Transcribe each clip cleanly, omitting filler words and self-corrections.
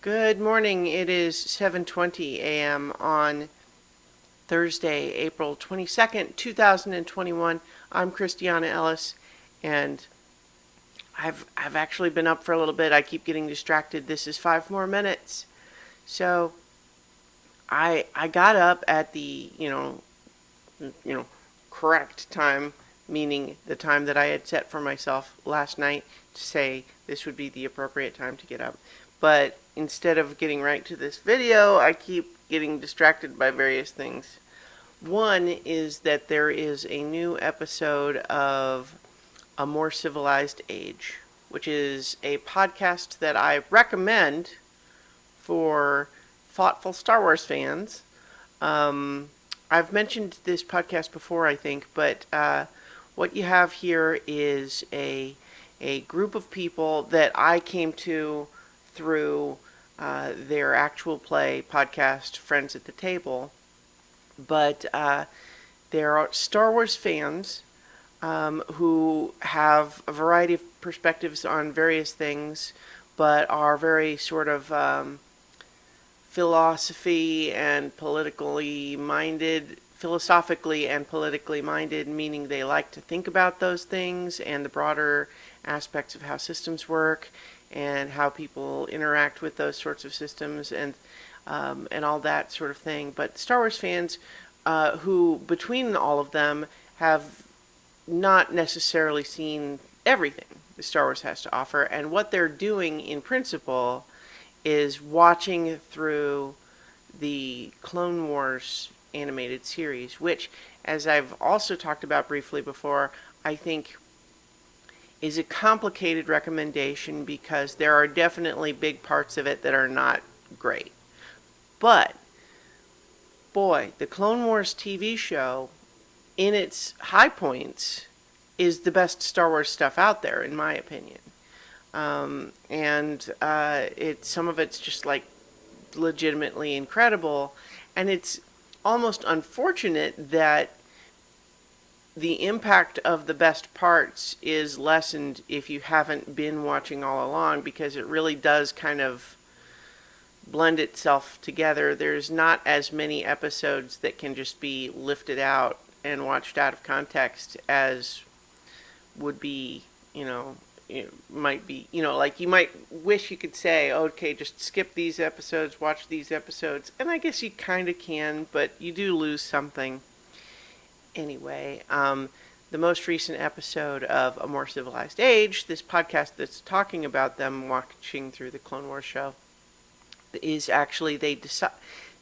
Good morning. It is 7:20 a.m. on Thursday, April 22nd, 2021. I'm Christiana Ellis, and I've actually been up for a little bit. I keep getting distracted. This is 5 more minutes. So I got up at the, correct time, meaning the time that I had set for myself last night to say this would be the appropriate time to get up. But instead of getting right to this video, I keep getting distracted by various things. One is that there is a new episode of A More Civilized Age, which is a podcast that I recommend for thoughtful Star Wars fans. I've mentioned this podcast before, I think, but what you have here is a group of people that I came to through their actual play podcast, Friends at the Table. But there are Star Wars fans who have a variety of perspectives on various things, but are very sort of philosophically and politically minded, meaning they like to think about those things and the broader aspects of how systems work and how people interact with those sorts of systems and all that sort of thing. But Star Wars fans who, between all of them, have not necessarily seen everything that Star Wars has to offer. And what they're doing, in principle, is watching through the Clone Wars animated series, which, as I've also talked about briefly before, I think is a complicated recommendation because there are definitely big parts of it that are not great. But, boy, the Clone Wars TV show, in its high points, is the best Star Wars stuff out there, in my opinion. Some of it's just like legitimately incredible, and it's almost unfortunate that the impact of the best parts is lessened if you haven't been watching all along, because it really does kind of blend itself together. There's not as many episodes that can just be lifted out and watched out of context as would be, it might be, like you might wish you could say, okay, just skip these episodes, watch these episodes. And I guess you kind of can, but you do lose something. Anyway, the most recent episode of A More Civilized Age, this podcast that's talking about them watching through the Clone Wars show, is actually, they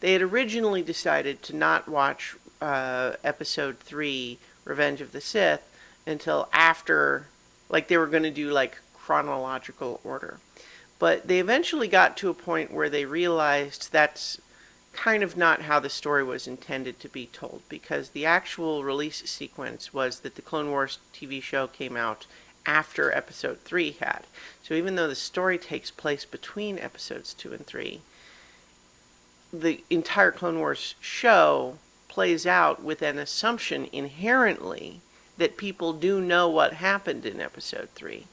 had originally decided to not watch episode 3, Revenge of the Sith, until after, like they were going to do like chronological order. But they eventually got to a point where they realized that's kind of not how the story was intended to be told, because the actual release sequence was that the Clone Wars TV show came out after episode 3 had. So even though the story takes place between episodes 2 and 3, the entire Clone Wars show plays out with an assumption inherently that people do know what happened in episode 3.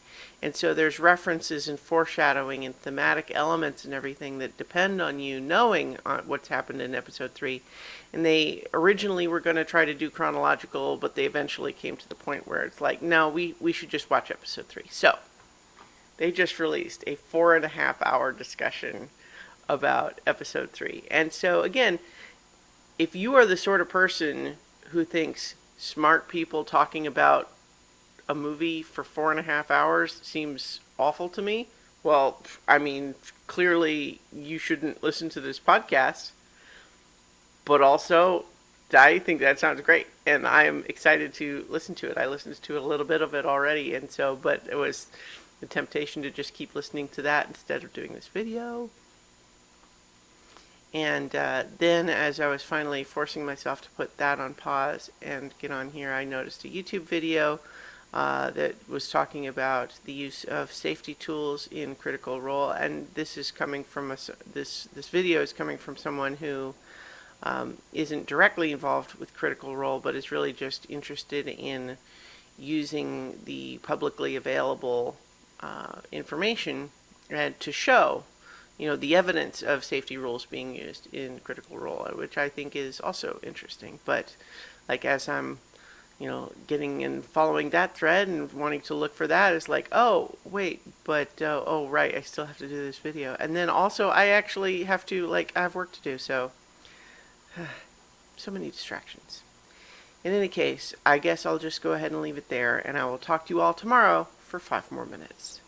And so there's references and foreshadowing and thematic elements and everything that depend on you knowing what's happened in episode 3. And they originally were going to try to do chronological, but they eventually came to the point where it's like, no, we should just watch episode 3. So they just released a 4.5-hour discussion about episode 3. And so again, if you are the sort of person who thinks smart people talking about a movie for 4.5 hours seems awful to me, well, I mean, clearly you shouldn't listen to this podcast. But also, I think that sounds great, and I am excited to listen to it. I listened to a little bit of it already, and so, but it was the temptation to just keep listening to that instead of doing this video. And then, as I was finally forcing myself to put that on pause and get on here, I noticed a YouTube video that was talking about the use of safety tools in Critical Role, and this is coming from this video is coming from someone who isn't directly involved with Critical Role, but is really just interested in using the publicly available information and to show the evidence of safety rules being used in Critical Role, which I think is also interesting. But like as I'm getting and following that thread and wanting to look for that, it's like, oh, wait, but, oh, right, I still have to do this video. And then also, I actually have to, like, I have work to do, so, so many distractions. In any case, I guess I'll just go ahead and leave it there, and I will talk to you all tomorrow for 5 more minutes.